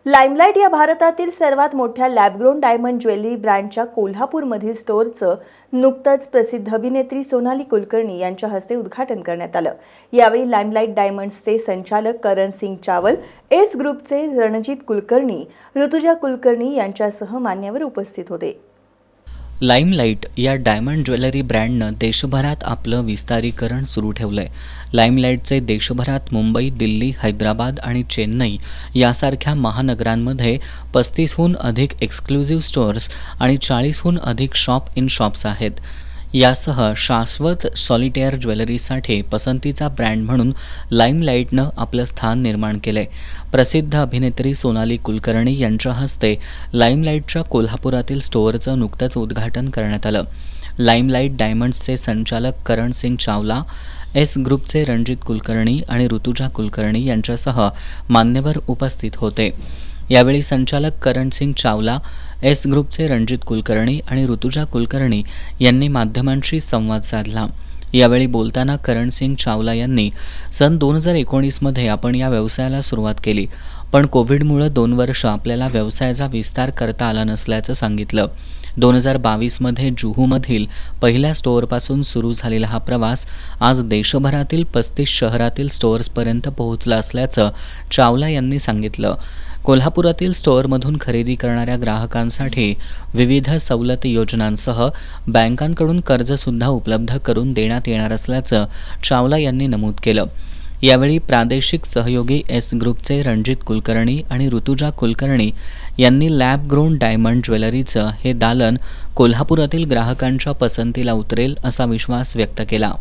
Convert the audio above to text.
Limelight या भारतातील सर्वात मोठ्या लॅबग्रोन डायमंड ज्वेलरी ब्रँडच्या कोल्हापूरमधील स्टोअरचं नुकतंच प्रसिद्ध अभिनेत्री सोनाली कुलकर्णी यांच्या हस्ते उद्घाटन करण्यात आलं। यावेळी लाईमलाईट डायमंड्सचे संचालक करण सिंग चावल, एस ग्रुपचे रणजित कुलकर्णी, ऋतुजा कुलकर्णी यांच्यासह मान्यवर उपस्थित होते। लाईमलाईट या डायमंड ज्वेलरी ब्रँडनं देशभरात आपलं विस्तारीकरण सुरू ठेवलंय। लाईमलाईटचे देशभरात मुंबई, दिल्ली, हैदराबाद आणि चेन्नई यासारख्या महानगरांमध्ये 35हून अधिक एक्सक्लुझिव्ह स्टोअर्स आणि 40हून अधिक शॉप इन शॉप्स आहेत। यासह शाश्वत सॉलिटेअर ज्वेलरीसाठी पसंतीचा ब्रँड म्हणून लाईमलाईटनं आपलं स्थान निर्माण केलंय। प्रसिद्ध अभिनेत्री सोनाली कुलकर्णी यांच्या हस्ते लाईमलाईटच्या कोल्हापुरातील स्टोअरचं नुकतंच उद्घाटन करण्यात आलं। लाईमलाईट डायमंड्सचे संचालक करण सिंग चावला, एस ग्रुपचे रणजित कुलकर्णी आणि ऋतुजा कुलकर्णी यांच्यासह मान्यवर उपस्थित होते। यावेळी संचालक करण सिंग चावला, एस ग्रुपचे रणजित कुलकर्णी आणि ऋतुजा कुलकर्णी यांनी माध्यमांशी संवाद साधला। यावेळी बोलताना करण सिंग चावला यांनी सन 2019मध्ये आपण या व्यवसायाला सुरुवात केली, पण कोविडमुळे 2 वर्ष आपल्याला व्यवसायाचा विस्तार करता आला नसल्याचं सांगितलं। 2022मध्ये जुहूमधील पहिल्या स्टोअरपासून सुरू झालेला हा प्रवास आज देशभरातील 35 शहरातील स्टोअर्सपर्यंत पोहोचला असल्याचं चावला यांनी सांगितलं। कोल्हापुरातील स्टोअरमधून खरेदी करणाऱ्या ग्राहकांसाठी विविध सवलती योजनांसह बँकांकडून कर्जसुद्धा उपलब्ध करून देण्यात येणार असल्याचं चावला यांनी नमूद केलं। यावेळी प्रादेशिक सहयोगी एस ग्रुपचे रणजित कुलकर्णी आणि ऋतुजा कुलकर्णी यांनी लॅब ग्रोन डायमंड ज्वेलरीचं हे दालन कोल्हापुरातील ग्राहकांच्या पसंतीला उतरेल असा विश्वास व्यक्त केला।